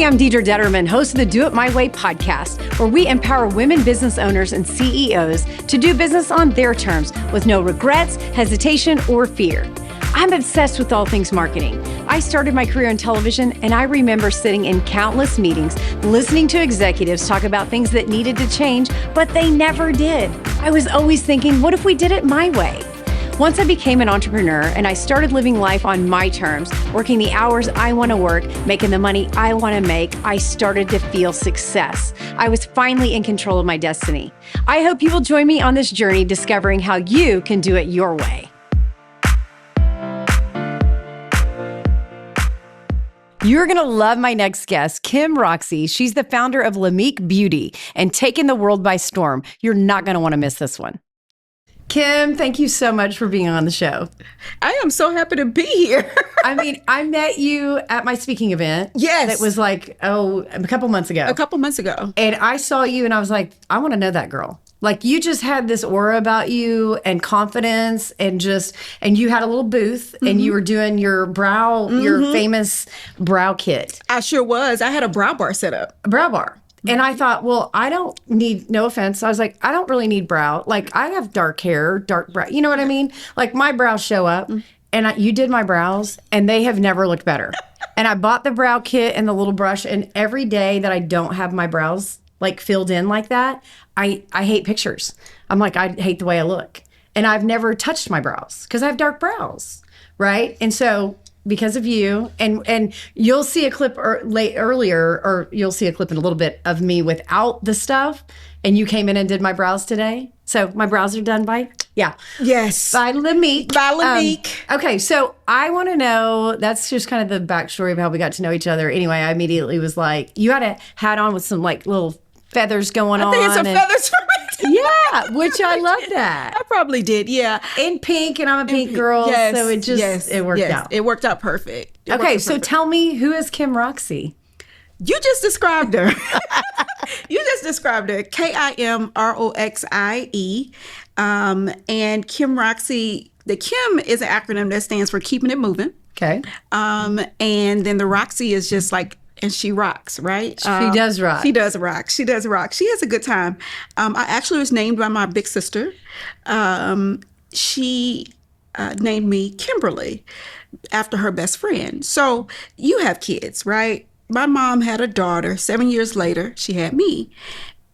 Hey, I'm Deedra, host of the Do It My Way podcast, where we empower women business owners and CEOs to do business on their terms with no regrets, hesitation, or fear. I'm obsessed with all things marketing. I started my career in television, and I remember sitting in countless meetings, listening to executives talk about things that needed to change, but they never did. I was always thinking, what if we did it my way? Once I became an entrepreneur and I started living life on my terms, working the hours I want to work, making the money I want to make, I started to feel success. I was finally in control of my destiny. I hope you will join me on this journey discovering how you can do it your way. You're going to love my next guest, Roxie. She's the founder of LAMIK Beauty and taking the world by storm. You're not going to want to miss this one. Kim, thank you so much for being on the show. I am so happy to be here. I mean, I met you at my speaking event. Yes. It was like, a couple months ago. A couple months ago. And I saw you and I was like, I want to know that girl. Like, you just had this aura about you and confidence and you had a little booth and you were doing your your famous brow kit. I sure was. I had a brow bar set up. A brow bar. And I thought, well, I don't need, no offense. I was like, I don't really need brow. Like, I have dark hair, dark brow. You know what I mean? Like, my brows show up and you did my brows and they have never looked better. And I bought the brow kit and the little brush. And every day that I don't have my brows like filled in like that, I hate pictures. I'm like, I hate the way I look. And I've never touched my brows because I have dark brows. Right. And so because of you, and you'll see a clip earlier, or you'll see a clip in a little bit of me without the stuff, and you came in and did my brows today. So my brows are done by, Yes. by LAMIK. By LAMIK. Okay, so I want to know, that's just kind of the backstory of how we got to know each other. Anyway, I immediately was like, you had a hat on with some like little feathers going on. I think it's some feathers for me. Yeah, which I love that. I probably did, yeah. In pink, and I'm a pink girl, yes, so it worked out. It worked out perfect. Okay, so tell me, who is Roxie? You just described her. You just described her. Kimroxie. And Roxie, the Kim is an acronym that stands for keeping it moving. Okay. And then the Roxie is just like, and she rocks, right? She does rock. She does rock. She does rock. She has a good time. I actually was named by my big sister. She named me Kimberly after her best friend. So you have kids, right? My mom had a daughter. 7 years later, she had me.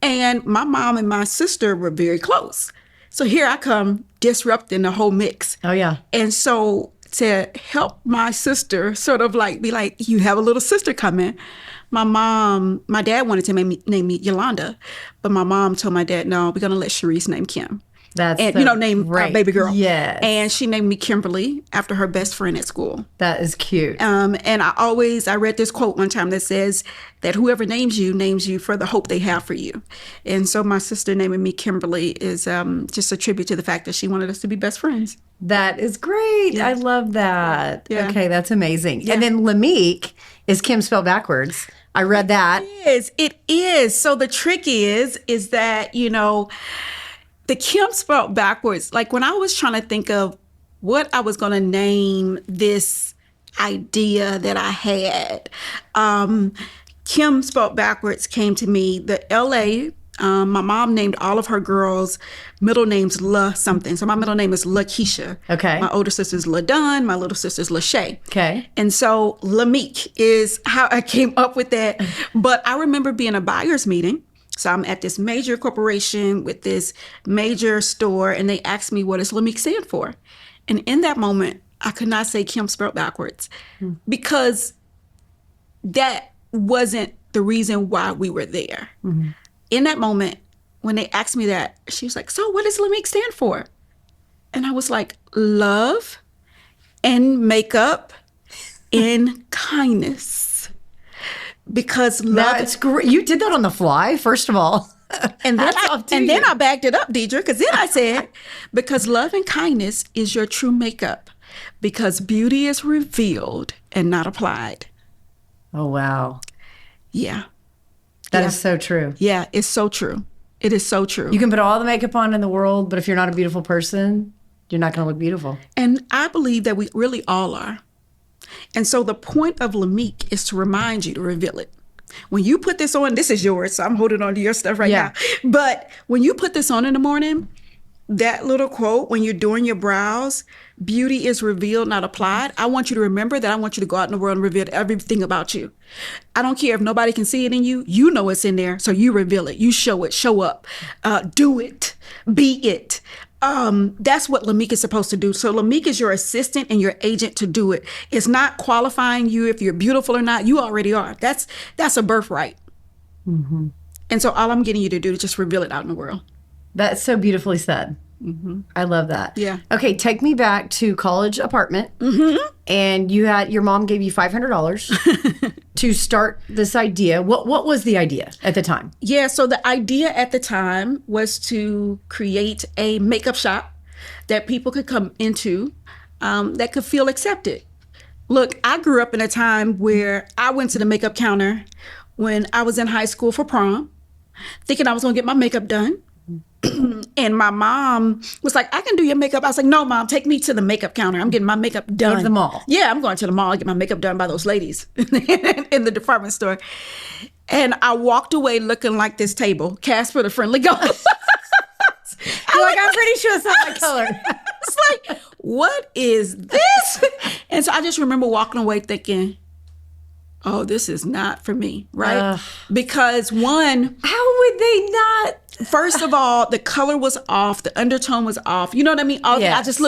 And my mom and my sister were very close. So here I come disrupting the whole mix. Oh, yeah. And so to help my sister sort of like be like, you have a little sister coming. My dad wanted to name me Yolanda, but my mom told my dad, no, we're going to let Sharice name Kim. Name our baby girl. Yes. And she named me Kimberly after her best friend at school. That is cute. And I read this quote one time that says that whoever names you for the hope they have for you. And so my sister naming me Kimberly is just a tribute to the fact that she wanted us to be best friends. That is great. Yeah. I love that. Yeah. Okay, that's amazing. Yeah. And then LAMIK is Kim spelled backwards. I read that. It is. So the trick is that, the Kim spelled backwards, like when I was trying to think of what I was going to name this idea that I had, Kim spelled backwards came to me. The LA, my mom named all of her girls middle names La something. So my middle name is LaKeisha. Okay. My older sister's LaDunn. My little sister's LaShay. Okay. And so LAMIK is how I came up with that. But I remember being a buyer's meeting. So I'm at this major corporation with this major store, and they asked me, what does LAMIK stand for? And in that moment, I could not say Kim spelled backwards because that wasn't the reason why we were there. Mm-hmm. In that moment, when they asked me that, she was like, so what does LAMIK stand for? And I was like, love and makeup and kindness. Because love, that's great. You did that on the fly, first of all. And then I backed it up, Deedra, because then I said, because love and kindness is your true makeup, because beauty is revealed and not applied. Oh, wow. Yeah. That is so true. Yeah, it's so true. It is so true. You can put all the makeup on in the world, but if you're not a beautiful person, you're not going to look beautiful. And I believe that we really all are. And so the point of LAMIK is to remind you to reveal it. when you put this on, this is yours, so I'm holding on to your stuff right now. But when you put this on in the morning, that little quote, when you're doing your brows, beauty is revealed, not applied. I want you to remember that. I want you to go out in the world and reveal everything about you. I don't care if nobody can see it in you. You know it's in there, so you reveal it. You show it, show up, do it, be it. That's what LAMIK is supposed to do. So LAMIK is your assistant and your agent to do it. It's not qualifying you if you're beautiful or not. You already are. That's a birthright. Mm-hmm. And so all I'm getting you to do is just reveal it out in the world. That's so beautifully said. Mm-hmm. I love that. Yeah. Okay, take me back to college apartment. Mm-hmm. And your mom gave you $500 to start this idea. What was the idea at the time? Yeah, so the idea at the time was to create a makeup shop that people could come into that could feel accepted. Look, I grew up in a time where I went to the makeup counter when I was in high school for prom, thinking I was going to get my makeup done. And my mom was like, I can do your makeup. I was like, no, Mom, take me to the makeup counter. I'm getting my makeup done. Go to the mall. Yeah, I'm going to the mall and get my makeup done by those ladies in the department store. And I walked away looking like this table, Casper the Friendly Ghost. I'm pretty sure it's not my color. It's like, what is this? And so I just remember walking away thinking, oh, this is not for me, right? Because one... How would they not... First of all, the color was off. The undertone was off. You know what I mean? Yes.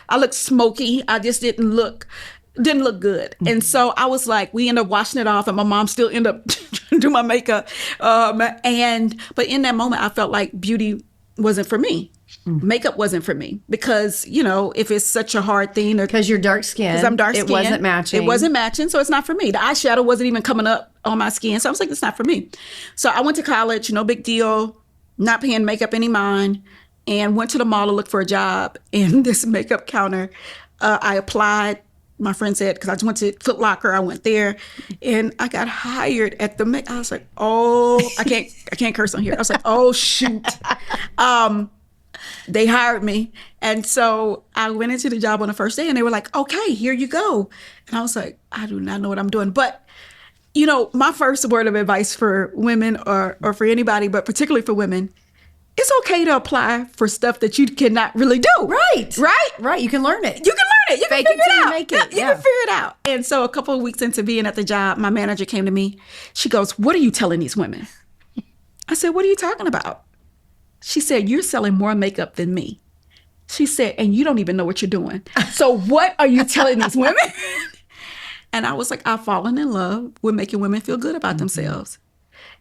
I looked smoky. I just didn't look good. Mm-hmm. And so I was like, we ended up washing it off and my mom still ended up trying to do my makeup. But in that moment, I felt like beauty wasn't for me. Mm-hmm. Makeup wasn't for me because, if it's such a hard thing. Because you're dark skinned. Because I'm dark skinned. It wasn't matching. It wasn't matching, so it's not for me. The eyeshadow wasn't even coming up on my skin. So I was like, it's not for me. So I went to college, no big deal. Not paying makeup any mind, and went to the mall to look for a job. And this makeup counter, I applied. My friend said, because I just went to Foot Locker, I went there, and I got hired at the I was like, oh, I can't curse on here. I was like, oh shoot. They hired me, and so I went into the job on the first day, and they were like, okay, here you go. And I was like, I do not know what I'm doing, but. My first word of advice for women or for anybody, but particularly for women, it's okay to apply for stuff that you cannot really do. Right. Right? Right. You can learn it. You can learn it. You Fake can figure it till it you out. make it. You can figure it out. And so a couple of weeks into being at the job, my manager came to me. She goes, what are you telling these women? I said, what are you talking about? She said, you're selling more makeup than me. She said, and you don't even know what you're doing. So what are you telling these women? And I was like, I've fallen in love with making women feel good about themselves.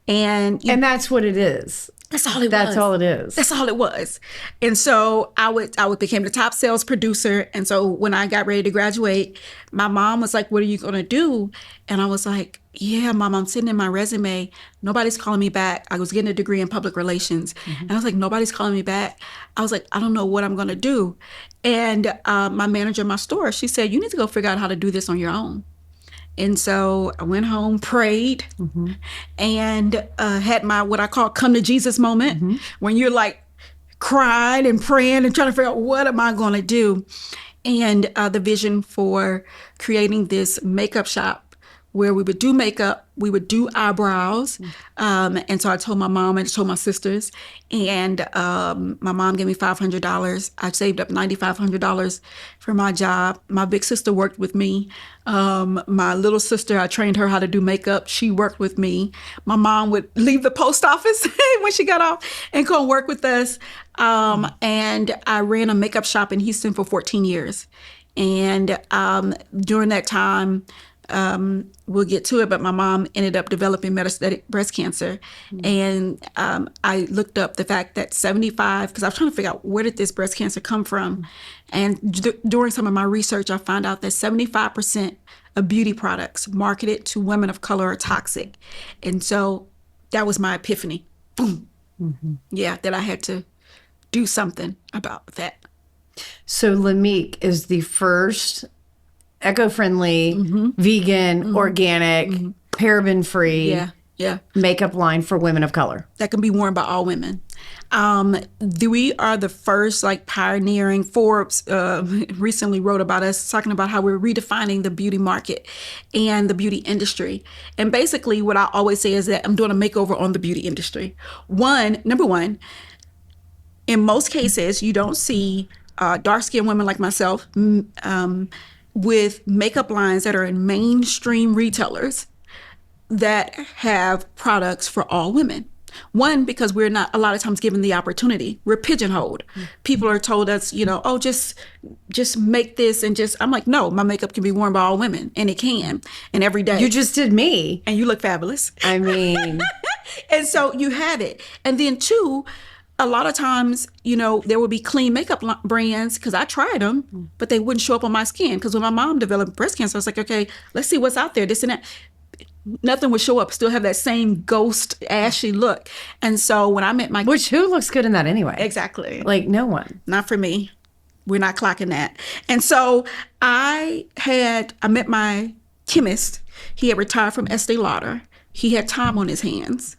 And that's what it is. That's all it was. That's all it is. That's all it was. And so I became the top sales producer. And so when I got ready to graduate, my mom was like, what are you going to do? And I was like, yeah, Mom, I'm sitting in my resume. Nobody's calling me back. I was getting a degree in public relations. Mm-hmm. And I was like, nobody's calling me back. I was like, I don't know what I'm going to do. And my manager in my store, she said, you need to go figure out how to do this on your own. And so I went home, prayed, mm-hmm. and had my what I call come to Jesus moment, mm-hmm. when you're like crying and praying and trying to figure out what am I going to do. And the vision for creating this makeup shop where we would do makeup, we would do eyebrows. And so I told my mom and told my sisters, and my mom gave me $500. I saved up $9,500 for my job. My big sister worked with me. My little sister, I trained her how to do makeup. She worked with me. My mom would leave the post office when she got off and go and work with us. And I ran a makeup shop in Houston for 14 years. And during that time, we'll get to it, but my mom ended up developing metastatic breast cancer. Mm-hmm. And I looked up the fact that 75, because I was trying to figure out where did this breast cancer come from. Mm-hmm. And during some of my research, I found out that 75% of beauty products marketed to women of color are toxic. And so that was my epiphany. Boom. Mm-hmm. Yeah, that I had to do something about that. So LAMIK is the first eco-friendly, mm-hmm. vegan, mm-hmm. organic, mm-hmm. paraben-free Yeah. makeup line for women of color. That can be worn by all women. We are the first, like, pioneering. Forbes recently wrote about us, talking about how we're redefining the beauty market and the beauty industry. And basically what I always say is that I'm doing a makeover on the beauty industry. Number one, in most cases, you don't see dark-skinned women like myself with makeup lines that are in mainstream retailers that have products for all women. One, because we're not a lot of times given the opportunity. We're pigeonholed. People are told us, oh, just make this and I'm like, no, my makeup can be worn by all women, and it can, and every day. You just did me. And you look fabulous. I mean. And so you have it. And then two, a lot of times, there would be clean makeup brands, because I tried them, but they wouldn't show up on my skin. Because when my mom developed breast cancer, I was like, okay, let's see what's out there, this and that. Nothing would show up, still have that same ghost, ashy look. And so when I met my... Which, who looks good in that anyway? Exactly. Like, no one. Not for me. We're not clocking that. And so I met my chemist. He had retired from Estee Lauder. He had time on his hands.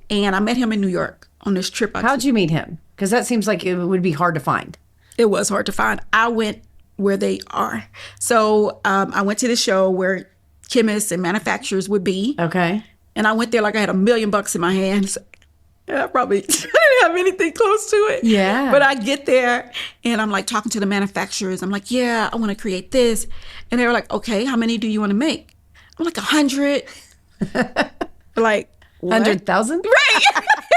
And I met him in New York on this trip. How'd you meet him? Because that seems like it would be hard to find. It was hard to find. I went where they are. So I went to the show where chemists and manufacturers would be. Okay. And I went there like I had $1 million in my hands. I probably didn't have anything close to it. Yeah. But I get there and I'm like talking to the manufacturers. I'm like, yeah, I want to create this. And they were like, okay, how many do you want to make? I'm like, 100. Like, 100,000? Right.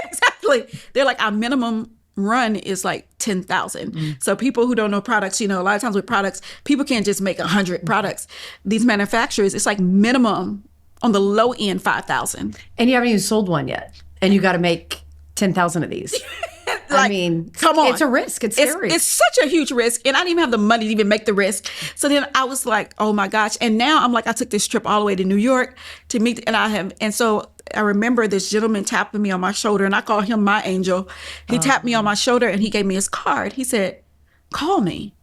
Exactly. They're like, our minimum run is like 10,000. So people who don't know products, a lot of times with products, people can't just make 100 products. These manufacturers, it's like minimum on the low end, 5,000. And you haven't even sold one yet. And you got to make 10,000 of these. I mean, come on. It's a risk. It's scary. It's such a huge risk. And I didn't even have the money to even make the risk. So then I was like, oh my gosh. And now I'm like, I took this trip all the way to New York to meet, and so I remember this gentleman tapping me on my shoulder, and I call him my angel. He tapped me on my shoulder and he gave me his card. He said, call me.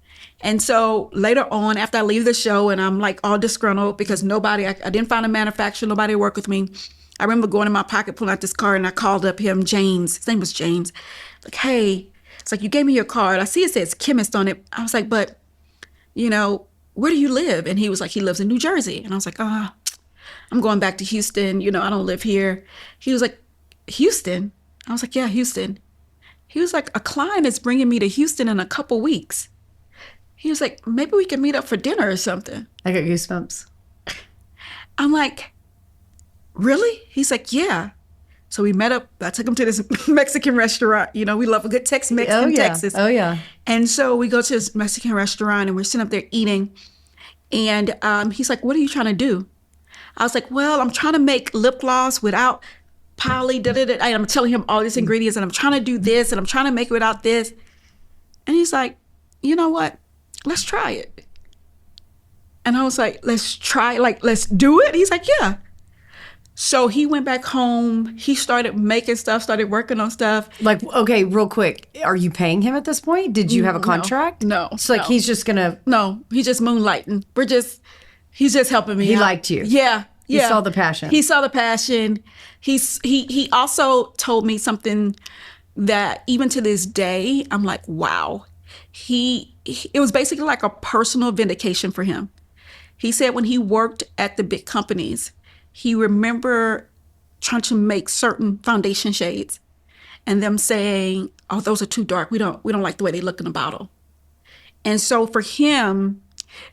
And so later on, after I leave the show and I'm like all disgruntled because I didn't find a manufacturer, nobody to work with me. I remember going in my pocket, pulling out this card, and I called up him, James. His name was James. Like, hey, it's like, you gave me your card. I see it says chemist on it. I was like, but, where do you live? And he was like, he lives in New Jersey. And I was like, I'm going back to Houston. I don't live here. He was like, Houston? I was like, yeah, Houston. He was like, a client is bringing me to Houston in a couple weeks. He was like, maybe we can meet up for dinner or something. I got goosebumps. I'm like, really? He's like, yeah. So we met up. I took him to this Mexican restaurant. We love a good Tex-Mex in Texas. Oh, yeah. And so we go to this Mexican restaurant and we're sitting up there eating. And he's like, what are you trying to do? I was like, well, I'm trying to make lip gloss without poly, and I'm telling him all these ingredients, and I'm trying to do this, and I'm trying to make it without this. And he's like, you know what? Let's try it. And I was like, let's try, let's do it? He's like, yeah. So he went back home. He started making stuff, started working on stuff. Like, okay, real quick. Are you paying him at this point? Did you have a contract? No. So, he's just going to... No, he's just moonlighting. He's just helping me He out. liked you. Yeah. He saw the passion. He saw the passion. He also told me something that even to this day, I'm like, wow. It was basically like a personal vindication for him. He said when he worked at the big companies, he remember trying to make certain foundation shades and them saying, oh, those are too dark. We don't like the way they look in the bottle. And so for him,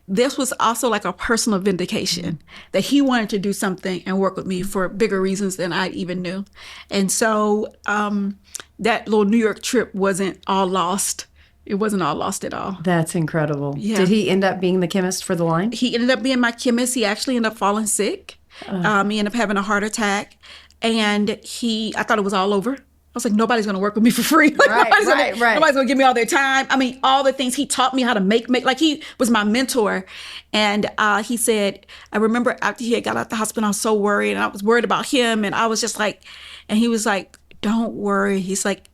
this was also like a personal vindication that he wanted to do something and work with me for bigger reasons than I even knew. And so that little New York trip wasn't all lost. It wasn't all lost at all. That's incredible. Yeah. Did he end up being the chemist for the line? He ended up being my chemist. He actually ended up falling sick. He ended up having a heart attack. And I thought it was all over. I was like, nobody's going to work with me for free. Nobody's going to give me all their time. I mean, all the things he taught me how to make, like he was my mentor. And he said, I remember after he had got out the hospital, I was so worried and I was worried about him. And I was just like, and he was like, don't worry. He's like,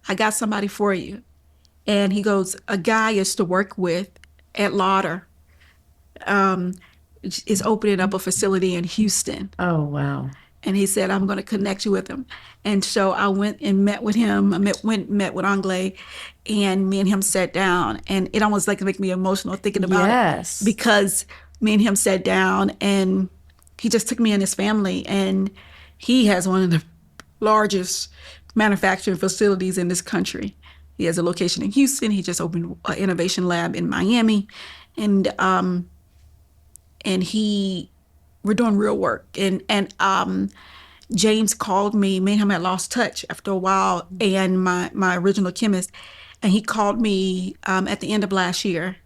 I got somebody for you. And he goes, a guy I used to work with at Lauder is opening up a facility in Houston. Oh, wow. And he said, I'm going to connect you with him. And so I went and met with him. I met with Anglais, and me and him sat down. And it almost like make me emotional thinking about it. Because me and him sat down, and he just took me and his family. And he has one of the largest manufacturing facilities in this country. He has a location in Houston. He just opened an innovation lab in Miami. And we're doing real work. And James called me. Me and him had lost touch after a while, and my original chemist, and he called me at the end of last year,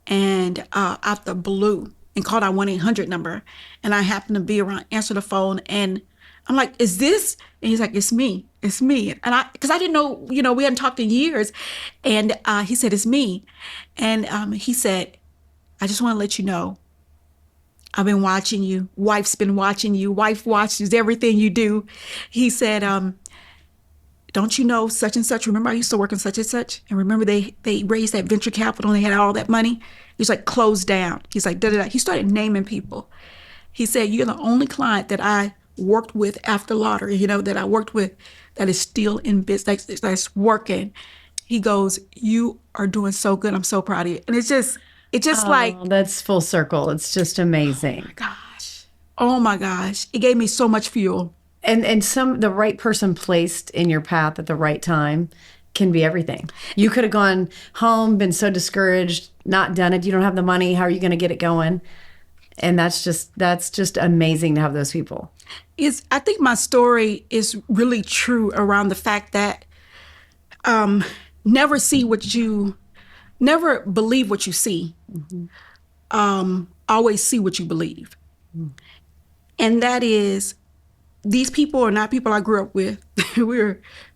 and out the blue, and called our 1-800 number. And I happened to be around, answer the phone, and I'm like, "Is this?" And he's like, "It's me. It's me." And because I didn't know, we hadn't talked in years, and he said, "It's me," and he said, "I just want to let you know, I've been watching you. Wife's been watching you. Wife watches everything you do." He said, "Don't you know such and such? Remember I used to work in such and such? And remember they raised that venture capital and they had all that money?" He's like, "Closed down." He's like, da-da-da. He started naming people. He said, "You're the only client that I worked with after lottery, that I worked with that is still in business, that's working." He goes, "You are doing so good. I'm so proud of you." And it's just like, that's full circle. It's just amazing. Oh my gosh. It gave me so much fuel. And the right person placed in your path at the right time can be everything. You could have gone home, been so discouraged, not done it. You don't have the money. How are you going to get it going? And that's just amazing to have those people. I think my story is really true around the fact that never believe what you see. Always see what you believe. And that is, these people are not people I grew up with.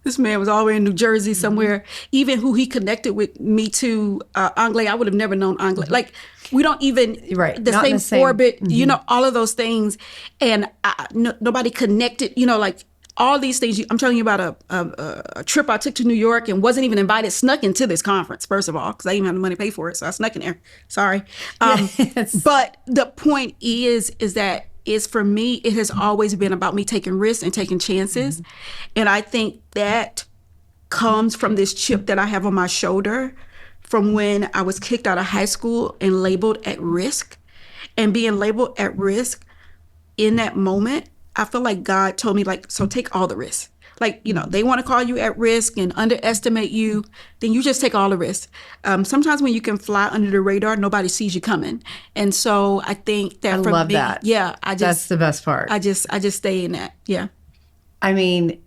This man was all the way in New Jersey somewhere. Even who he connected with me to, Anglais, I would have never known Anglais. Like, we don't even, the same orbit, all of those things. And nobody connected, like all these things. I'm telling you about a trip I took to New York and wasn't even invited, snuck into this conference, first of all, because I didn't have the money to pay for it. So I snuck in there. Sorry. But the point is that for me, it has always been about me taking risks and taking chances. And I think that comes from this chip that I have on my shoulder from when I was kicked out of high school and labeled at risk. And being labeled at risk in that moment, I feel like God told me, so take all the risks. Like, they want to call you at risk and underestimate you, then you just take all the risks. Sometimes when you can fly under the radar, nobody sees you coming. And so I think that for me, that. Yeah, that's the best part. I just stay in that. Yeah. I mean,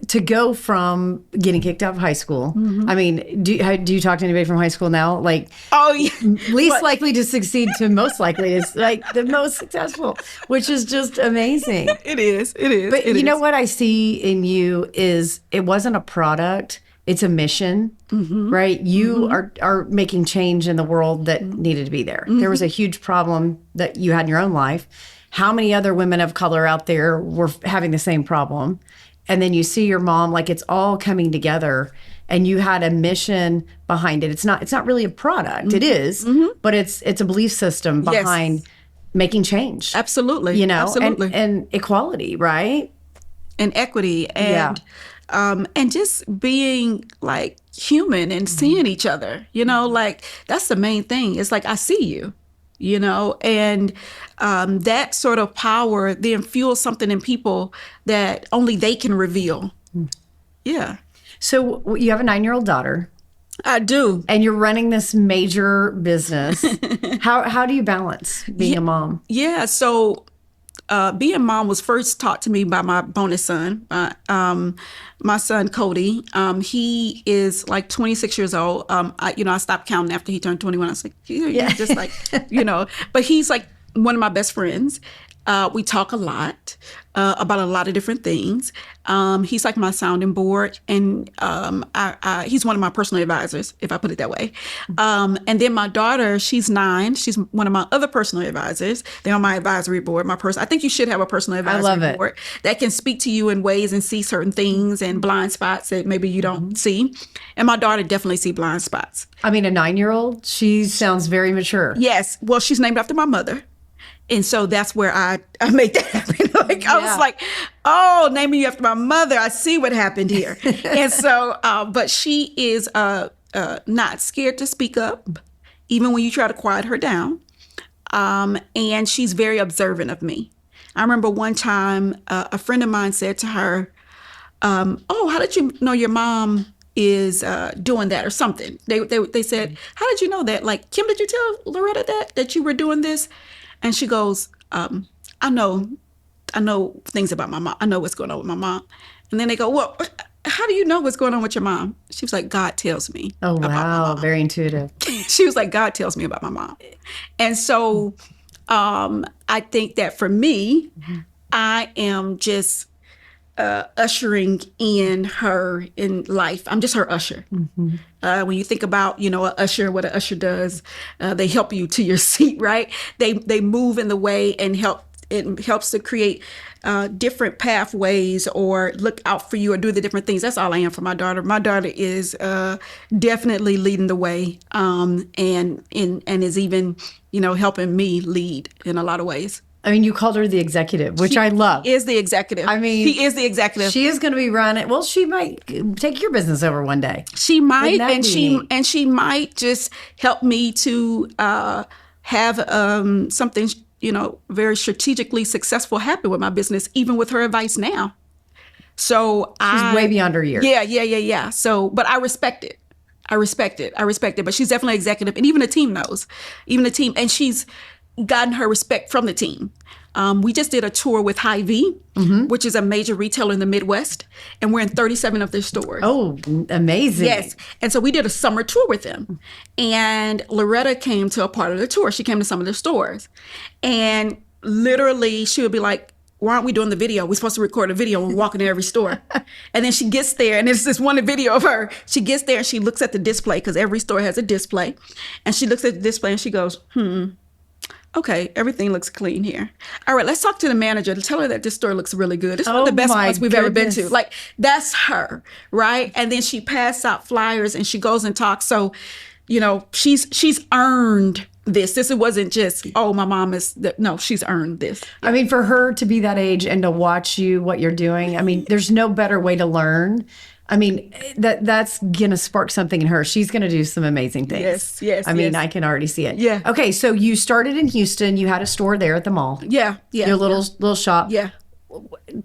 to go from getting kicked out of high school. I mean, do you talk to anybody from high school now? Like, oh yeah, least likely to succeed to most likely is like the most successful, which is just amazing. It is. But you know what I see in you is it wasn't a product. It's a mission, right? You are making change in the world that needed to be there. There was a huge problem that you had in your own life. How many other women of color out there were having the same problem? And then you see your mom, like it's all coming together, and you had a mission behind it. It's not really a product. It is, but it's a belief system behind making change. Absolutely. Absolutely. And equality, right? And equity, and just being like human and seeing each other, like that's the main thing. It's like, I see you. And that sort of power then fuels something in people that only they can reveal. Yeah. So you have a 9-year-old daughter. I do. And you're running this major business. How do you balance being a mom? Yeah. So being a mom was first taught to me by my bonus son, my son, Cody. He is like 26 years old. I stopped counting after he turned 21. I was like, you're just like, but he's like one of my best friends. We talk a lot about a lot of different things. He's like my sounding board, and he's one of my personal advisors, if I put it that way. And then my daughter, she's 9. She's one of my other personal advisors. They're on my advisory board. I think you should have a personal advisory board that can speak to you in ways and see certain things and blind spots that maybe you don't see. And my daughter definitely see blind spots. I mean, a 9-year-old, she sounds very mature. Yes. Well, she's named after my mother. And so that's where I made that happen. Like, I was like, oh, naming you after my mother. I see what happened here. And so, but she is not scared to speak up, even when you try to quiet her down. And she's very observant of me. I remember one time a friend of mine said to her, oh, how did you know your mom is doing that or something? They said, how did you know that? Like, Kim, did you tell Loretta that you were doing this? And she goes, I know things about my mom. I know what's going on with my mom. And then they go, well, how do you know what's going on with your mom? She was like, God tells me. Oh, wow. Very intuitive. She was like, God tells me about my mom. And so I think that for me, I am just ushering in her in life. I'm just her usher. When you think about, an usher, what an usher does, they help you to your seat, right? They move in the way and help. It helps to create different pathways or look out for you or do the different things. That's all I am for my daughter. My daughter is definitely leading the way and is even, helping me lead in a lot of ways. I mean, you called her the executive, which I love. She is the executive. I mean, she is the executive. She is going to be running. Well, she might take your business over one day. She might, and she might just help me to have something, very strategically successful happen with my business, even with her advice now. So she's way beyond her years. Yeah. So, but I respect it. But she's definitely executive, and even the team knows. And she's gotten her respect from the team. We just did a tour with Hy-Vee, which is a major retailer in the Midwest, and we're in 37 of their stores. Oh, amazing. Yes. And so we did a summer tour with them. And Loretta came to a part of the tour. She came to some of their stores. And literally, she would be like, why aren't we doing the video? We're supposed to record a video and walking in every store. And then she gets there, and there's this one video of her. She gets there, and she looks at the display, because every store has a display. And she looks at the display, and she goes, okay, everything looks clean here. All right, let's talk to the manager to tell her that this store looks really good. It's one of the best ones we've ever been to. Like, that's her, right? And then she passed out flyers and she goes and talks. So, she's earned this. This wasn't just, oh, my mom is, no, she's earned this. I mean, for her to be that age and to watch what you're doing, I mean, there's no better way to learn. I mean, that's going to spark something in her. She's going to do some amazing things. Yes. I mean, I can already see it. Yeah. Okay, so you started in Houston. You had a store there at the mall. Yeah. Your little shop. Yeah.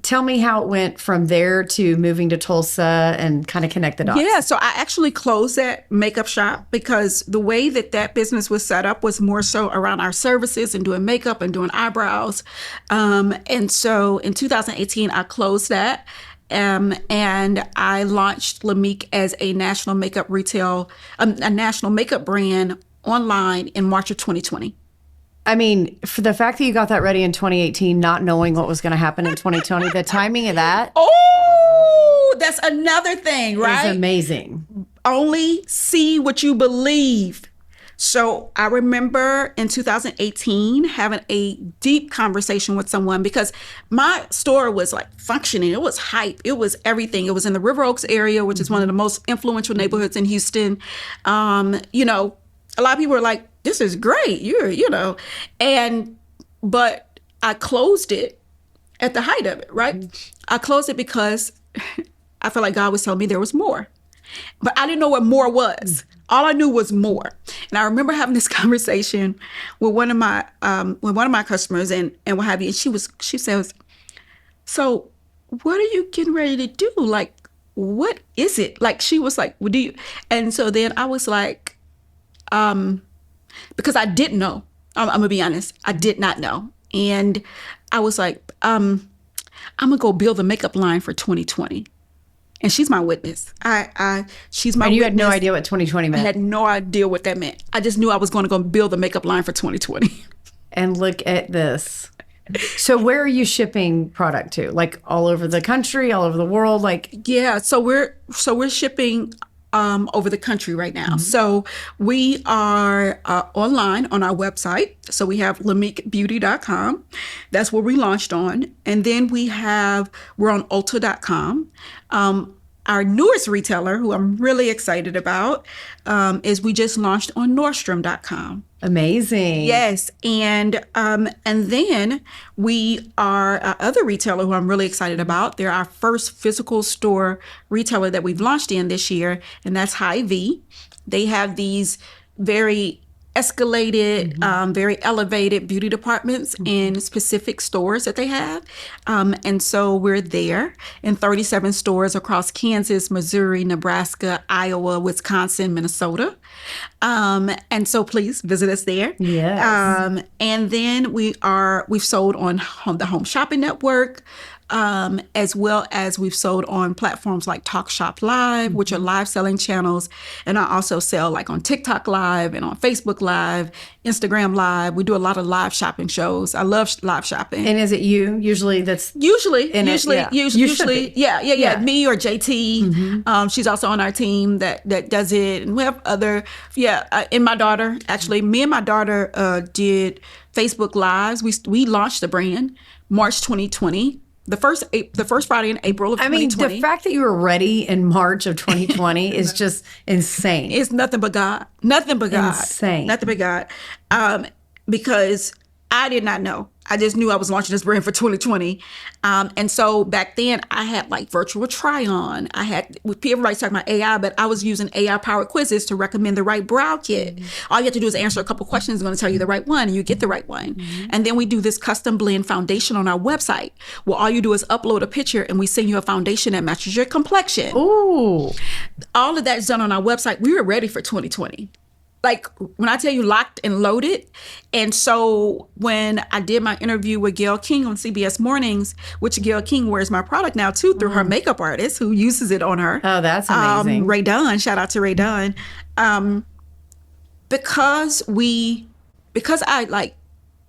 Tell me how it went from there to moving to Tulsa and kind of connect the dots. Yeah, so I actually closed that makeup shop because the way that business was set up was more so around our services and doing makeup and doing eyebrows. And so in 2018, I closed that. And I launched LAMIK as a national makeup a national makeup brand online in March of 2020. I mean, for the fact that you got that ready in 2018, not knowing what was going to happen in 2020, the timing of that. Oh, that's another thing, right? It's amazing. Only see what you believe. So I remember in 2018 having a deep conversation with someone because my store was like functioning. It was hype. It was everything. It was in the River Oaks area, which is one of the most influential neighborhoods in Houston. A lot of people were like, this is great. But I closed it at the height of it, right? I closed it because I felt like God was telling me there was more. But I didn't know what more was. All I knew was more. And I remember having this conversation with one of my customers and what have you. And she says, so what are you getting ready to do? Like, what is it? Like, she was like, what do you? And so then I was like, because I didn't know. I'm gonna be honest. I did not know. And I was like, I'm gonna go build a makeup line for 2020. And she's my witness. She's my witness. And you had no idea what 2020 meant? I had no idea what that meant. I just knew I was going to go build a makeup line for 2020. And look at this. So where are you shipping product to? Like all over the country, all over the world? Yeah, so we're shipping over the country right now. Mm-hmm. So we are online on our website. So we have LAMIKBeauty.com. That's where we launched on. And then we're on Ulta.com. our newest retailer, who I'm really excited about, is we just launched on Nordstrom.com. Amazing. Yes, and then we are our other retailer who I'm really excited about. They're our first physical store retailer that we've launched in this year, and that's Hy-Vee. They have these very escalated, very elevated beauty departments in specific stores that they have. And so we're there in 37 stores across Kansas, Missouri, Nebraska, Iowa, Wisconsin, Minnesota. And so please visit us there. Yes. And then we've sold on the Home Shopping Network, as well as we've sold on platforms like Talk Shop Live, which are live selling channels. And I also sell like on TikTok Live and on Facebook Live, Instagram Live. We do a lot of live shopping shows. I love live shopping. And is it you usually that's Usually, in it? Yeah. usually, yeah. Me or JT. Mm-hmm. She's also on our team that does it. And we have other, and my daughter, actually, me and my daughter did Facebook Lives. We launched the brand March 2020. The first Friday in April of 2020. I mean, the fact that you were ready in March of 2020 is just insane. It's nothing but God. Nothing but God. Insane. Nothing but God. Because I did not know. I just knew I was launching this brand for 2020. And so back then I had like virtual try on. Everybody's talking about AI, but I was using AI powered quizzes to recommend the right brow kit. All you have to do is answer a couple questions. It's going to tell you the right one and you get the right one. And then we do this custom blend foundation on our website. Well, all you do is upload a picture and we send you a foundation that matches your complexion. Ooh. All of that is done on our website. We were ready for 2020. Like when I tell you locked and loaded. And so when I did my interview with Gayle King on CBS Mornings, which Gayle King wears my product now too through her makeup artist who uses it on her. Oh, that's amazing. Ray Dunn, shout out to Ray Dunn. Because I like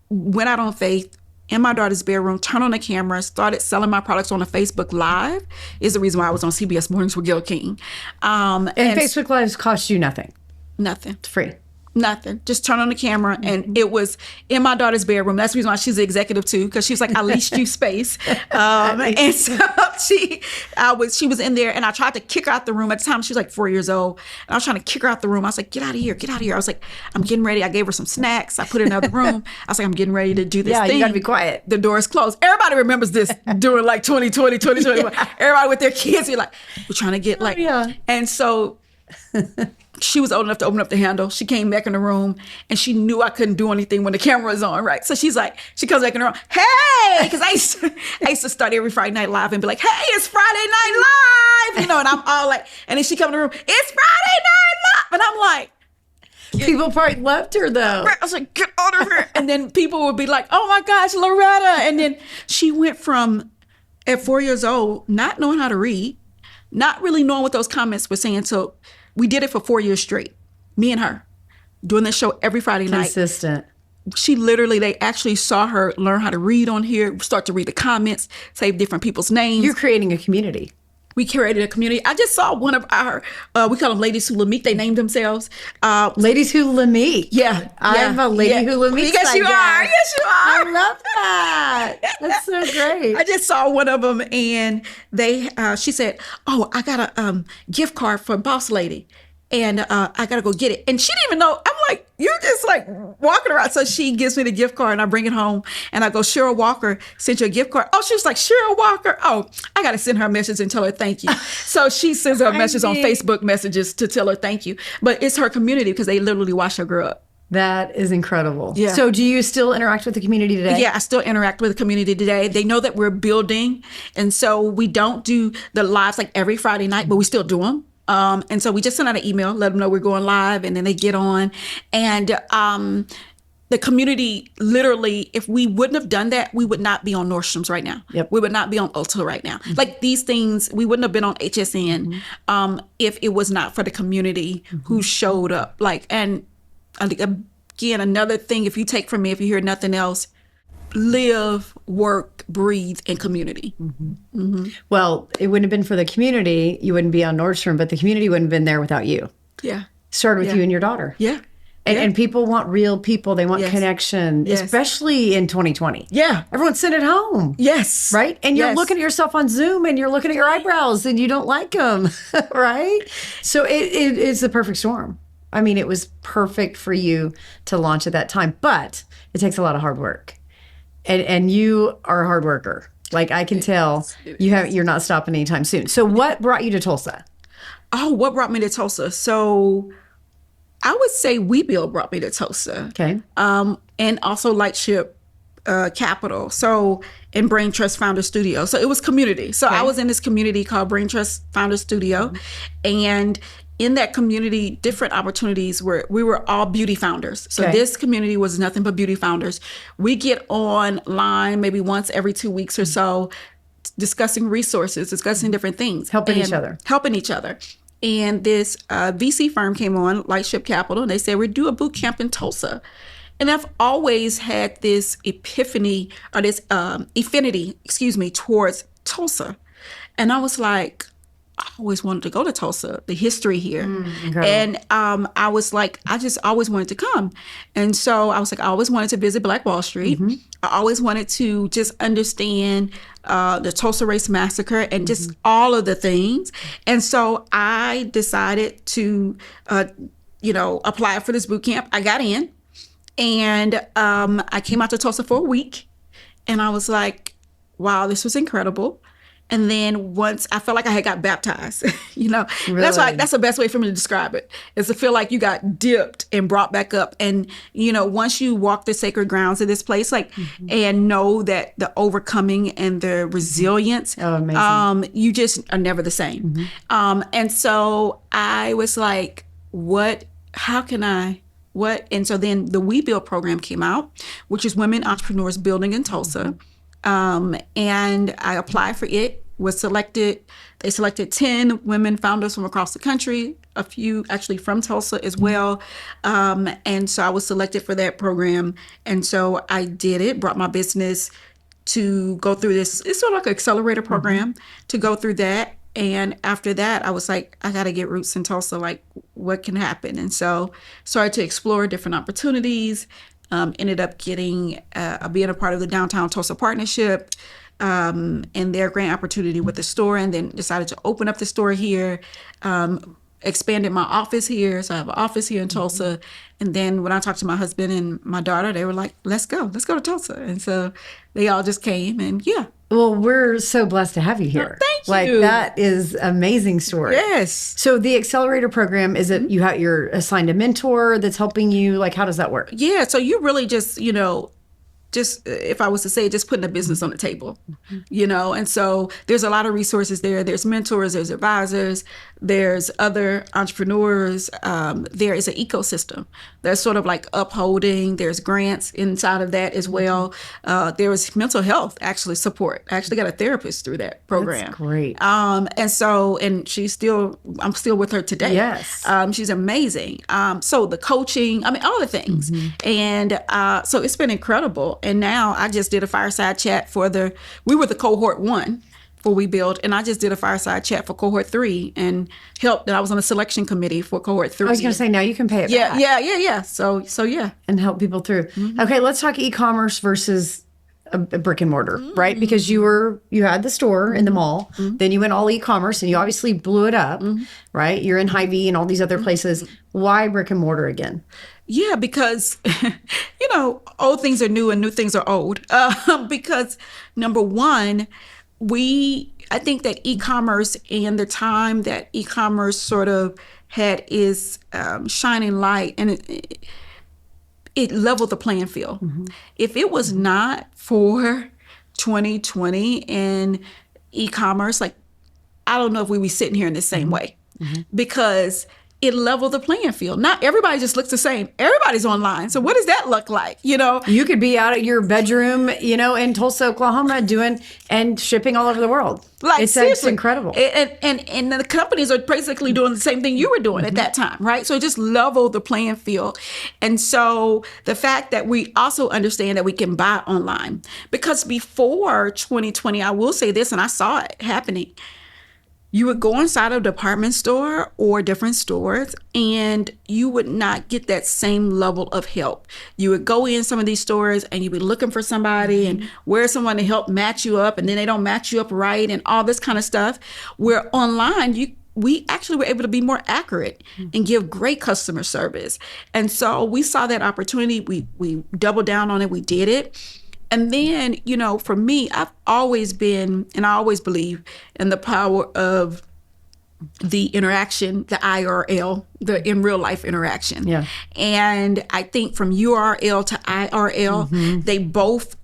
went out on faith in my daughter's bedroom, turned on the camera, started selling my products on a Facebook Live is the reason why I was on CBS Mornings with Gayle King. And Facebook Lives cost you nothing. Nothing. It's free. Nothing. Just turn on the camera. And it was in my daughter's bedroom. That's the reason why she's the executive too, because she was like, I leased you space. And so she was in there and I tried to kick her out the room. At the time, she was like 4 years old. And I was trying to kick her out the room. I was like, get out of here, get out of here. I was like, I'm getting ready. I gave her some snacks. I put her in another room. I was like, I'm getting ready to do this thing. You gotta be quiet. The door is closed. Everybody remembers this during like 2020, 2021. Yeah. Everybody with their kids, you're like, we're trying to get like, and so she was old enough to open up the handle. She came back in the room and she knew I couldn't do anything when the camera was on, right? So she comes back in the room, hey, because I used to start every Friday Night Live and be like, hey, it's Friday Night Live, and I'm all like, and then she come in the room, it's Friday Night Live, and I'm like, people probably left her though. I was like, get out of here. And then people would be like, oh my gosh, Loretta. And then she went from, at 4 years old, not knowing how to read, not really knowing what those comments were saying. So we did it for 4 years straight, me and her, doing this show every Friday night. Consistent. They actually saw her learn how to read on here, start to read the comments, save different people's names. You're creating a community. We curated a community. I just saw one of our, we call them Ladies Who LAMIK. They named themselves. Ladies Who LAMIK. Yeah. I'm a Lady Who LAMIK. Yes, you are. Yes, you are. I love that. That's so great. I just saw one of them and she said, oh, I got a gift card for Boss Lady. And I got to go get it. And she didn't even know. I'm like, you're just like walking around. So she gives me the gift card and I bring it home. And I go, Cheryl Walker sent you a gift card. Oh, she was like, Cheryl Walker. Oh, I got to send her a message and tell her thank you. So she sends her a message on Facebook messages to tell her thank you. But it's her community because they literally watch her grow up. That is incredible. Yeah. So do you still interact with the community today? Yeah, I still interact with the community today. They know that we're building. And so we don't do the lives like every Friday night, but we still do them. And so we just send out an email, let them know we're going live, and then they get on. And the community, literally, if we wouldn't have done that, we would not be on Nordstrom's right now. Yep. We would not be on Ulta right now. Mm-hmm. Like these things, we wouldn't have been on HSN if it was not for the community who showed up. Like, and again, another thing, if you take from me, if you hear nothing else, live, work, breathe in community. Well, it wouldn't have been for the community. You wouldn't be on Nordstrom, but the community wouldn't have been there without you. Yeah. Started with you and your daughter. Yeah. And people want real people. They want connection, especially in 2020. Yeah. Everyone's sitting at home. Yes. Right? And you're looking at yourself on Zoom and you're looking at your eyebrows and you don't like them. Right? So it is the perfect storm. I mean, it was perfect for you to launch at that time, but it takes a lot of hard work. And you are a hard worker. Like I can tell you're not stopping anytime soon. So what brought you to Tulsa? Oh, what brought me to Tulsa? So I would say WeBuild brought me to Tulsa. Okay. And also Lightship Capital. So in Brain Trust Founder Studio. So it was community. So I was in this community called Brain Trust Founder Studio. And in that community, different opportunities where we were all beauty founders. So this community was nothing but beauty founders. We get online maybe once every 2 weeks or so, discussing resources, discussing different things. Helping each other. And this VC firm came on, Lightship Capital, and they said, we'd do a boot camp in Tulsa. And I've always had this affinity towards Tulsa. And I was like, I always wanted to go to Tulsa, the history here. And I was like, I just always wanted to come. And so I was like, I always wanted to visit Black Wall Street. I always wanted to just understand the Tulsa Race Massacre and just all of the things. And so I decided to, apply for this boot camp. I got in and I came out to Tulsa for a week and I was like, wow, this was incredible. And then once I felt like I had got baptized, really? That's the best way for me to describe it, is to feel like you got dipped and brought back up. And, once you walk the sacred grounds of this place, and know that the overcoming and the resilience, you just are never the same. And so I was like, and so then the WeBuild program came out, which is Women Entrepreneurs Building in Tulsa. And I applied for it, was selected. They selected 10 women founders from across the country, a few actually from Tulsa as well. And so I was selected for that program. And so I did it, brought my business to go through this. It's sort of like an accelerator program to go through that. And after that, I was like, I got to get roots in Tulsa, like what can happen? And so started to explore different opportunities. Ended up getting being a part of the Downtown Tulsa Partnership and their grant opportunity with the store, and then decided to open up the store here, expanded my office here. So I have an office here in Tulsa. And then when I talked to my husband and my daughter, they were like, let's go to Tulsa. And so they all just came and Well, we're so blessed to have you here. Thank you. That is amazing story. Yes. So the accelerator program, is it you're assigned a mentor that's helping you? Like, how does that work? Yeah. So you really just, if I was to say, just putting a business on the table, and so there's a lot of resources there. There's mentors, there's advisors, there's other entrepreneurs. There is an ecosystem that's sort of like upholding. There's grants inside of that as well. There was mental health support. I actually got a therapist through that program. That's great. And I'm still with her today. Yes. She's amazing. So the coaching, all the things. And so it's been incredible. And now I just did a fireside chat we were the cohort 1 for WeBuild, and I just did a fireside chat for cohort 3 and helped. And I was on the selection committee for cohort 3. I was going to say, now you can pay it back. Yeah. So yeah. And help people through. Okay, let's talk e-commerce versus a brick and mortar, right? Because you had the store in the mall, then you went all e-commerce and you obviously blew it up, right? You're in Hy-Vee and all these other places. Why brick and mortar again? Yeah, because, old things are new and new things are old. Because number one, I think that e-commerce and the time that e-commerce sort of had is shining light, and it leveled the playing field. If it was not for 2020 and e-commerce, I don't know if we would be sitting here in the same way, because it leveled the playing field. Not everybody just looks the same. Everybody's online. So what does that look like? You could be out at your bedroom, in Tulsa, Oklahoma, doing and shipping all over the world. It's incredible. And the companies are basically doing the same thing you were doing at that time, right? So it just leveled the playing field. And so the fact that we also understand that we can buy online, because before 2020, I will say this, and I saw it happening, You would go inside a department store or different stores, and you would not get that same level of help. You would go in some of these stores and you'd be looking for somebody and where's someone to help match you up, and then they don't match you up right and all this kind of stuff. Where online, we actually were able to be more accurate and give great customer service. And so we saw that opportunity. We doubled down on it. We did it. And then, for me, I've always been, and I always believe in the power of the interaction, the IRL, the in real life interaction. Yeah. And I think from URL to IRL, they both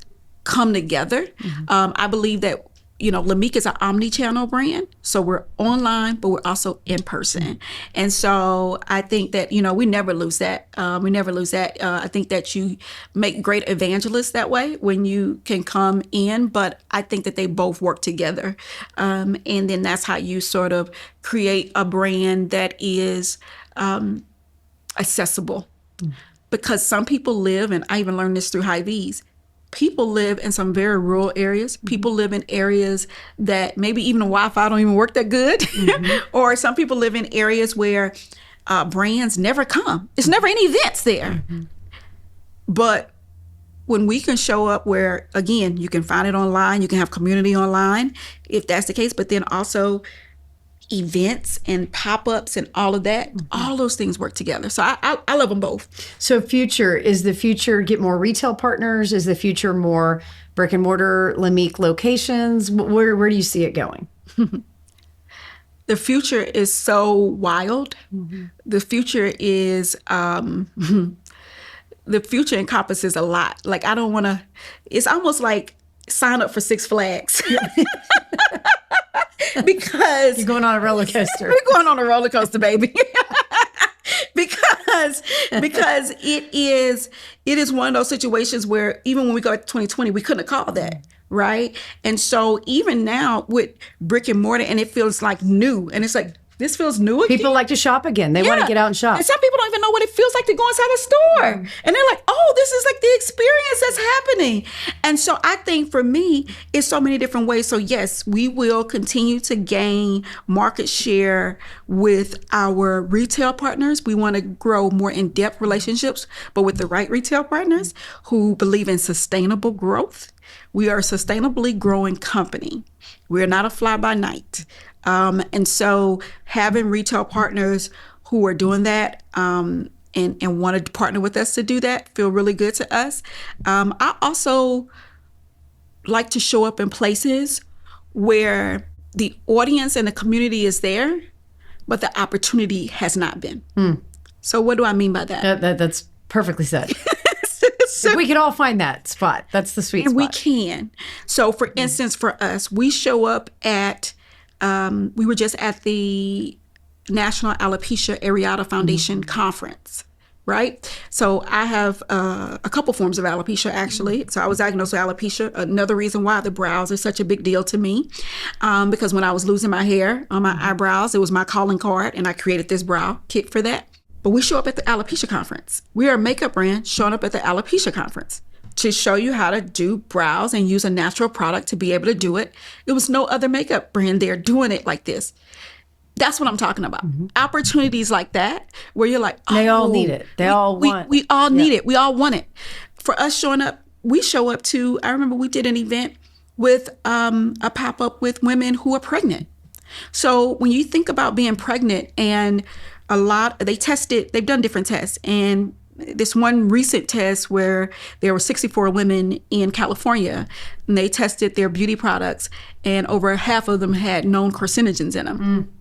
come together. I believe that LAMIK is an omni-channel brand. So we're online, but we're also in person. And so I think that, we never lose that. I think that you make great evangelists that way when you can come in, but I think that they both work together. And then that's how you sort of create a brand that is accessible. Because some people live, and I even learned this through Hy-Vees, people live in some very rural areas. People live in areas that maybe even the Wi-Fi don't even work that good. Or some people live in areas where brands never come. There's never any events there. But when we can show up where, again, you can find it online, you can have community online, if that's the case, but then also events and pop-ups and all of that, all those things work together. So I love them both. So is the future get more retail partners? Is the future more brick and mortar LAMIK locations? Where do you see it going? The future is so wild. The future is, the future encompasses a lot. Like, I don't want to, it's almost like sign up for Six Flags. Because you're going on a roller coaster. We're going on a roller coaster, baby. because it is one of those situations where even when we go to 2020, we couldn't have called that, right? And so even now with brick and mortar, and it feels like new, and it's like, this feels new again. People like to shop again. They want to get out and shop. And some people don't even know what it feels like to go inside a store. And they're like, oh, this is like the experience that's happening. And so I think for me, it's so many different ways. So yes, we will continue to gain market share with our retail partners. We want to grow more in-depth relationships, but with the right retail partners who believe in sustainable growth. We are a sustainably growing company. We're not a fly-by-night. And so having retail partners who are doing that and want to partner with us to do that feel really good to us. I also like to show up in places where the audience and the community is there, but the opportunity has not been. So what do I mean by that? That's perfectly said. If we could all find that spot. That's the sweet spot. And we can. So for instance, for us, we show up at we were just at the National Alopecia Areata Foundation conference, right? So I have a couple forms of alopecia, actually. So I was diagnosed with alopecia. Another reason why the brows are such a big deal to me, because when I was losing my hair on my eyebrows, it was my calling card, and I created this brow kit for that. But we show up at the alopecia conference. We are a makeup brand showing up at the alopecia conference to show you how to do brows and use a natural product to be able to do it. There was no other makeup brand there doing it like this. That's what I'm talking about. Opportunities like that where you're like, oh, they all need it. They all want. We all need it. We all want it. For us showing up, we show up to, I remember we did an event with a pop-up with women who are pregnant. So when you think about being pregnant, and they've done different tests, and this one recent test where there were 64 women in California, and they tested their beauty products, and over half of them had known carcinogens in them.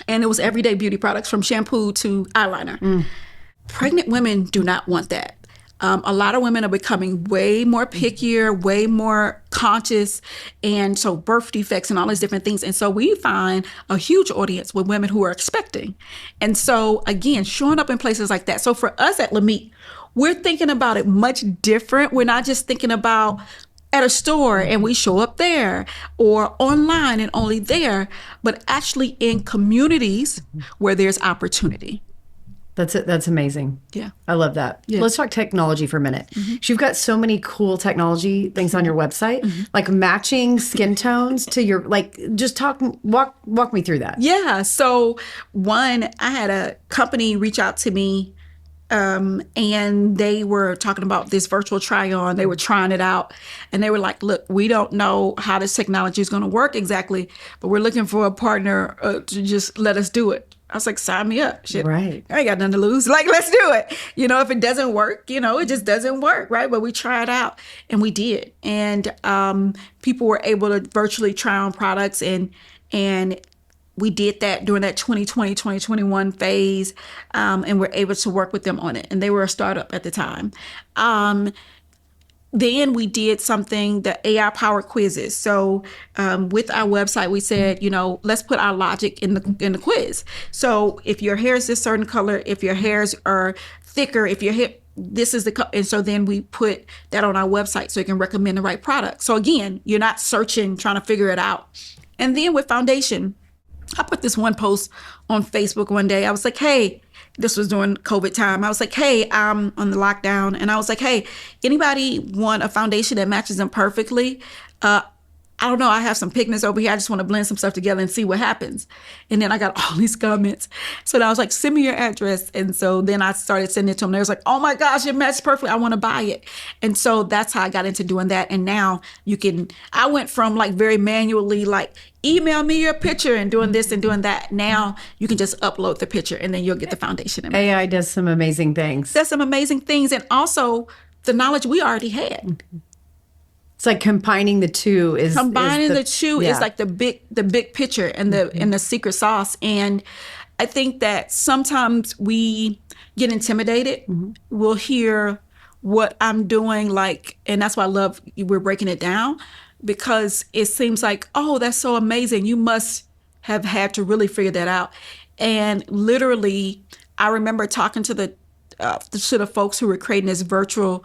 And it was everyday beauty products from shampoo to eyeliner. Pregnant women do not want that. A lot of women are becoming way more pickier, way more conscious, and so birth defects and all these different things. And so we find a huge audience with women who are expecting. And so again, showing up in places like that. So for us at LAMIK, we're thinking about it much different. We're not just thinking about at a store and we show up there, or online and only there, but actually in communities where there's opportunity. That's it. That's amazing. Yeah. I love that. Yeah. Let's talk technology for a minute. You've got so many cool technology things on your website, like matching skin tones to your, like, just walk me through that. Yeah. So one, I had a company reach out to me, and they were talking about this virtual try-on. They were trying it out, and they were like, look, we don't know how this technology is going to work exactly, but we're looking for a partner to just let us do it. I was like, sign me up. Shit. Right. I ain't got nothing to lose. Like, let's do it. If it doesn't work, it just doesn't work, right? But we try it out, and we did. And people were able to virtually try on products, and we did that during that 2020, 2021 phase, and we're able to work with them on it. And they were a startup at the time. Then we did something, the AI-powered quizzes. So with our website, we said, let's put our logic in the quiz. So if your hair is this certain color, if your hairs are thicker, if your hair, this is and so then we put that on our website so you can recommend the right product. So again, you're not searching, trying to figure it out. And then with foundation, I put this one post on Facebook one day. I was like, hey, this was during COVID time. I was like, hey, I'm on the lockdown. And I was like, hey, anybody want a foundation that matches them perfectly? I don't know. I have some pigments over here. I just want to blend some stuff together and see what happens. And then I got all these comments. So then I was like, send me your address. And so then I started sending it to them. They was like, oh my gosh, it matches perfectly. I want to buy it. And so that's how I got into doing that. And now I went from like very manually, like, email me your picture and doing this and doing that. Now you can just upload the picture and then you'll get the foundation. AI does some amazing things. Does some amazing things. And also the knowledge we already had. It's like combining the two is like the big picture and the secret sauce. And I think that sometimes we get intimidated. We'll hear what I'm doing, and that's why I love we're breaking it down, because it seems like, oh, that's so amazing. You must have had to really figure that out. And literally, I remember talking to the folks who were creating this virtual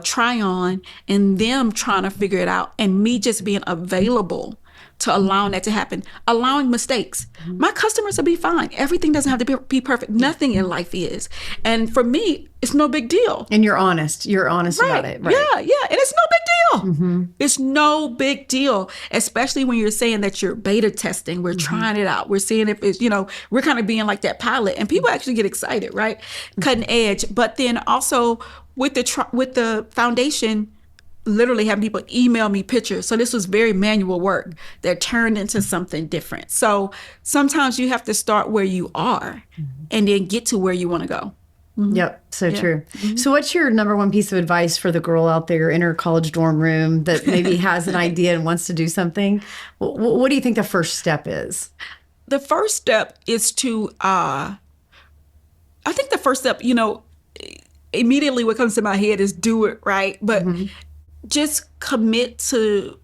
try-on and them trying to figure it out, and me just being available to allowing that to happen, allowing mistakes. My customers will be fine. Everything doesn't have to be perfect. Nothing in life is. And for me, it's no big deal. And you're honest. You're honest about it. Right? Yeah. And it's no big deal. It's no big deal, especially when you're saying that you're beta testing. We're trying it out. We're seeing if it's, we're kind of being like that pilot, and people actually get excited, right? Cutting edge. But then also with the foundation, literally having people email me pictures. So this was very manual work that turned into something different. So sometimes you have to start where you are and then get to where you want to go. Yep. So true. So what's your number one piece of advice for the girl out there in her college dorm room that maybe has an idea and wants to do something? What do you think the first step is? The first step is to, I think the first step, immediately what comes to my head is do it, right? But just commit to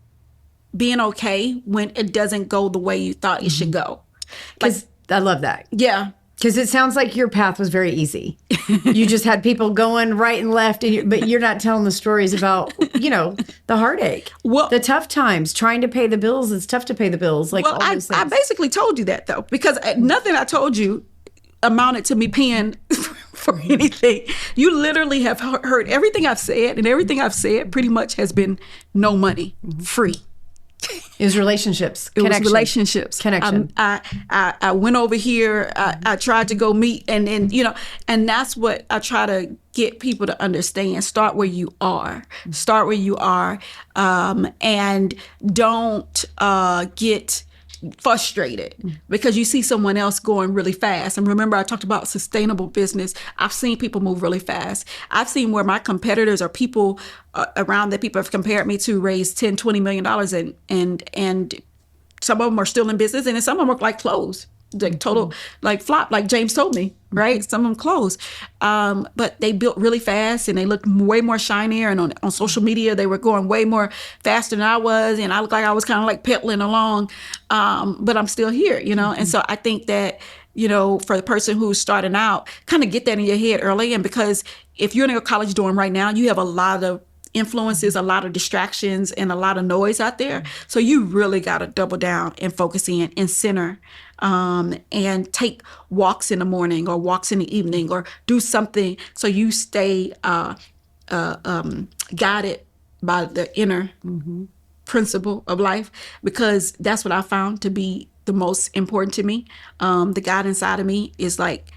being okay when it doesn't go the way you thought it should go. Because I love that. Yeah. Because it sounds like your path was very easy. You just had people going right and left, but you're not telling the stories about, the heartache, the tough times, trying to pay the bills. It's tough to pay the bills. All those things. I basically told you that, though, because nothing I told you amounted to me paying for anything. You literally have heard everything I've said, and everything I've said pretty much has been no money, free. It was relationships. It was relationships. Connection. I went over here. I tried to go meet, and and that's what I try to get people to understand. Start where you are. Start where you are, and don't get frustrated because you see someone else going really fast. And remember, I talked about sustainable business. I've seen people move really fast. I've seen where my competitors or people around that people have compared me to raise $10, $20 million, and some of them are still in business, and then some of them are like closed. Like total, like flop, like James told me, right? Some of them closed. But they built really fast, and they looked way more shinier. And on social media, they were going way more faster than I was. And I looked like I was kind of like pedaling along. But I'm still here, And so I think that, for the person who's starting out, kind of get that in your head early. And because if you're in a college dorm right now, you have a lot of influences, a lot of distractions, and a lot of noise out there. So you really got to double down and focus in and center and take walks in the morning or walks in the evening or do something so you stay guided by the inner principle of life, because that's what I found to be the most important to me. The God inside of me is like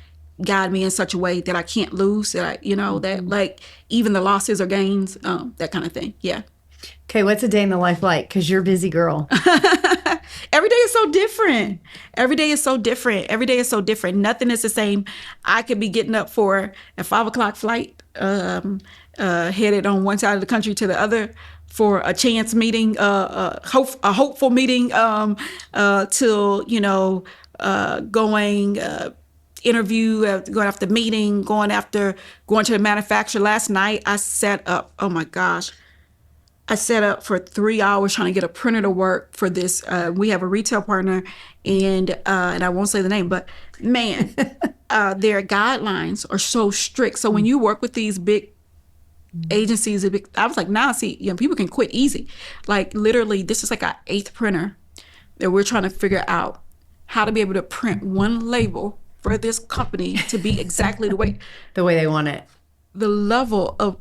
guide me in such a way that I can't lose, that I, that like even the losses or gains, that kind of thing. Yeah. Okay, what's a day in the life like? Because you're a busy girl. Every day is so different. Every day is so different. Every day is so different. Nothing is the same. I could be getting up for a 5 o'clock flight, headed on one side of the country to the other for a chance meeting, a hopeful meeting, till, going, interview, going after meeting, going to the manufacturer. Last night I set up, oh my gosh, I set up for 3 hours trying to get a printer to work for this. We have a retail partner, and I won't say the name, but man, their guidelines are so strict. So when you work with these big agencies, I was like, nah, see, people can quit easy. Like literally, this is like our 8th printer that we're trying to figure out how to be able to print one label for this company to be exactly the way they want it. The level of,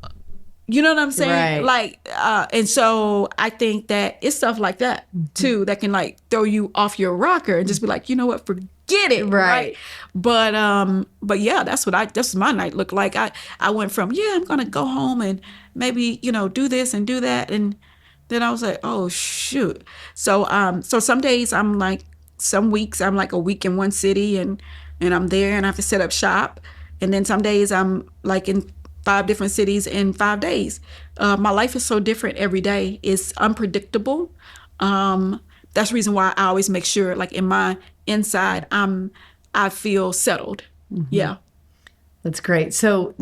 you know what I'm saying? Right. Like, and so I think that it's stuff like that too that can like throw you off your rocker and just be like, you know what, forget it. Right. But yeah, that's what my night looked like. I went from, I'm gonna go home and maybe, do this and do that, and then I was like, oh shoot. So some days I'm like, some weeks I'm like a week in one city and I'm there and I have to set up shop, and then some days I'm like in 5 different cities in 5 days. My life is so different every day. It's unpredictable. That's the reason why I always make sure, like in my inside, I feel settled. Yeah. That's great. So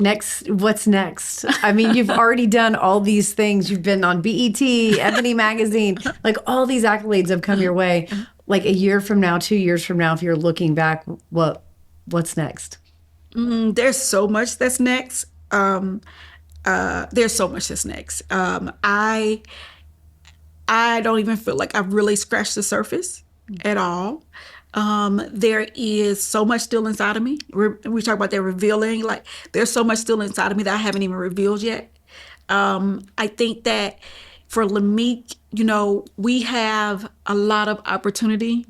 what's next? I mean, you've already done all these things. You've been on BET, Ebony Magazine, like all these accolades have come your way. Like a year from now, 2 years from now, if you're looking back, what's next? There's so much that's next. There's so much that's next. I don't even feel like I've really scratched the surface at all. There is so much still inside of me. We talk about that revealing, like there's so much still inside of me that I haven't even revealed yet. I think that for LAMIK, we have a lot of opportunity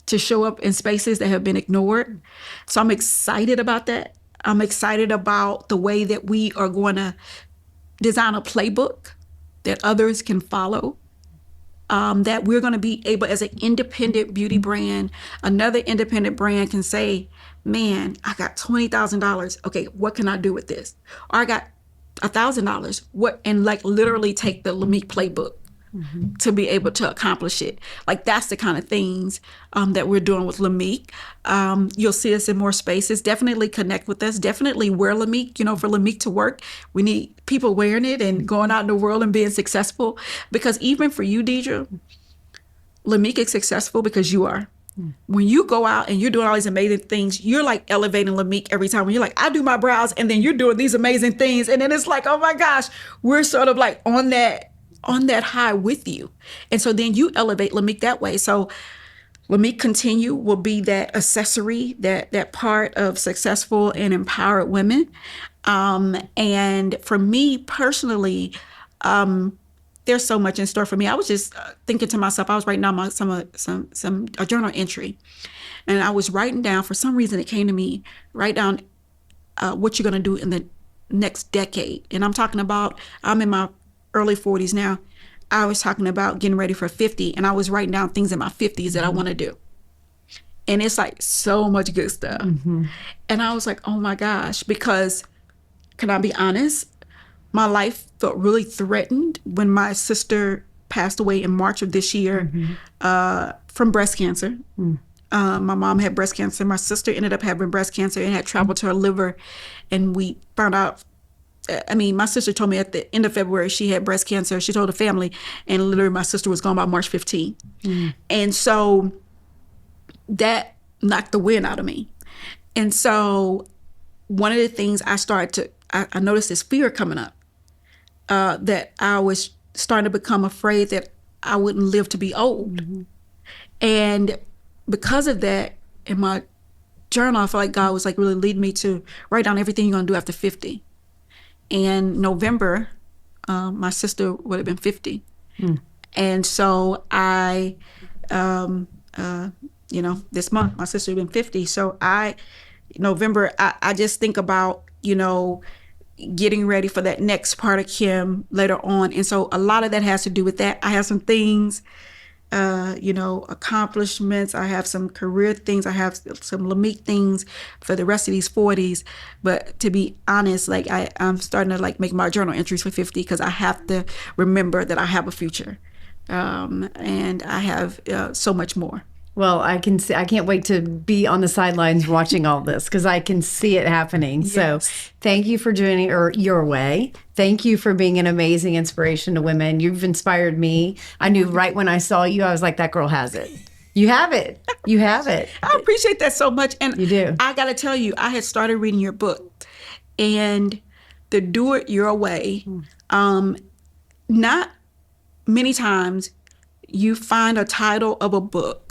to show up in spaces that have been ignored. So I'm excited about that. I'm excited about the way that we are going to design a playbook that others can follow, that we're going to be able, as an independent beauty brand, another independent brand can say, man, I got $20,000. Okay, what can I do with this? Or I got $1,000. What? And like literally take the LAMIK playbook to be able to accomplish it. Like that's the kind of things that we're doing with LAMIK. You'll see us in more spaces. Definitely connect with us. Definitely wear LAMIK. For LAMIK to work, we need people wearing it and going out in the world and being successful. Because even for you, Deedra, LAMIK is successful because you are. When you go out and you're doing all these amazing things, you're like elevating LAMIK every time. When you're like, I do my brows, and then you're doing these amazing things, and then it's like, oh my gosh, we're sort of like on that high with you. And so then you elevate LAMIK that way. So LAMIK Continue will be that accessory, that part of successful and empowered women. And for me personally, there's so much in store for me. I was just thinking to myself, I was writing down a journal entry, and I was writing down, for some reason it came to me, write down what you're going to do in the next decade. And I'm talking about, I'm in my early 40s now. I was talking about getting ready for 50, and I was writing down things in my 50s that I want to do. And it's like so much good stuff. And I was like, oh my gosh, because can I be honest? My life felt really threatened when my sister passed away in March of this year from breast cancer. My mom had breast cancer. My sister ended up having breast cancer and had traveled to her liver. And we found out, my sister told me at the end of February she had breast cancer. She told the family, and literally my sister was gone by March 15th. And so that knocked the wind out of me. And so one of the things I noticed this fear coming up, that I was starting to become afraid that I wouldn't live to be old. And because of that, in my journal, I feel like God was like really leading me to write down everything you're gonna do after 50. And November, my sister would have been 50. And so I, this month, my sister would have been 50. So November, I just think about, getting ready for that next part of Kim later on. And so a lot of that has to do with that. I have some things, accomplishments. I have some career things. I have some LAMIK things for the rest of these 40s. But to be honest, like I'm starting to like make my journal entries for 50 because I have to remember that I have a future. And I have so much more. Well, I can't wait to be on the sidelines watching all this because I can see it happening. Yes. So thank you for joining your way. Thank you for being an amazing inspiration to women. You've inspired me. I knew right when I saw you, I was like, that girl has it. You have it. You have it. I appreciate that so much. And you do. I got to tell you, I had started reading your book and the Do It Your Way. Not many times you find a title of a book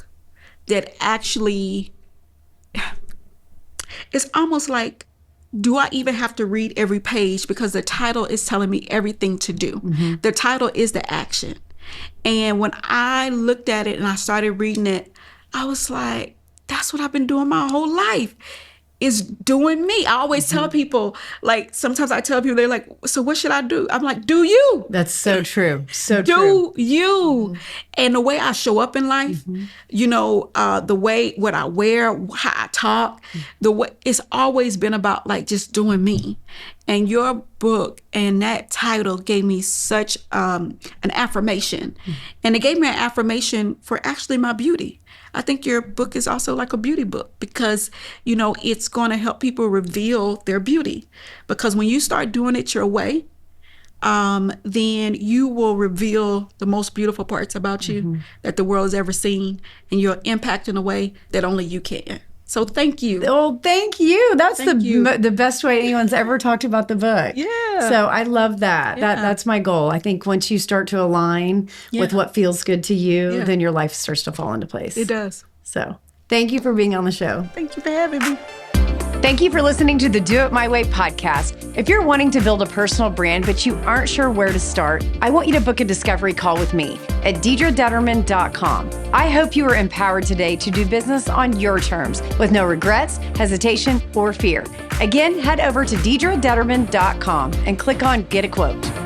that actually, it's almost like, do I even have to read every page because the title is telling me everything to do. Mm-hmm. The title is the action. And when I looked at it and I started reading it, I was like, that's what I've been doing my whole life, is doing me. I always tell people, like, sometimes I tell people, they're like, so what should I do? I'm like, do you. That's so true. So true. Do you. And the way I show up in life, the way, what I wear, how I talk, the way, it's always been about like just doing me. And your book and that title gave me such an affirmation. And it gave me an affirmation for actually my beauty. I think your book is also like a beauty book because, it's going to help people reveal their beauty. Because when you start doing it your way, then you will reveal the most beautiful parts about you that the world has ever seen, and you'll impact in a way that only you can. So thank you. Oh, thank you. That's the best way anyone's ever talked about the book. Yeah. So I love that. Yeah. That's my goal. I think once you start to align with what feels good to you, then your life starts to fall into place. It does. So thank you for being on the show. Thank you for having me. Thank you for listening to the Do It My Way podcast. If you're wanting to build a personal brand, but you aren't sure where to start, I want you to book a discovery call with me at deedradetterman.com. I hope you are empowered today to do business on your terms with no regrets, hesitation, or fear. Again, head over to deedradetterman.com and click on Get a Quote.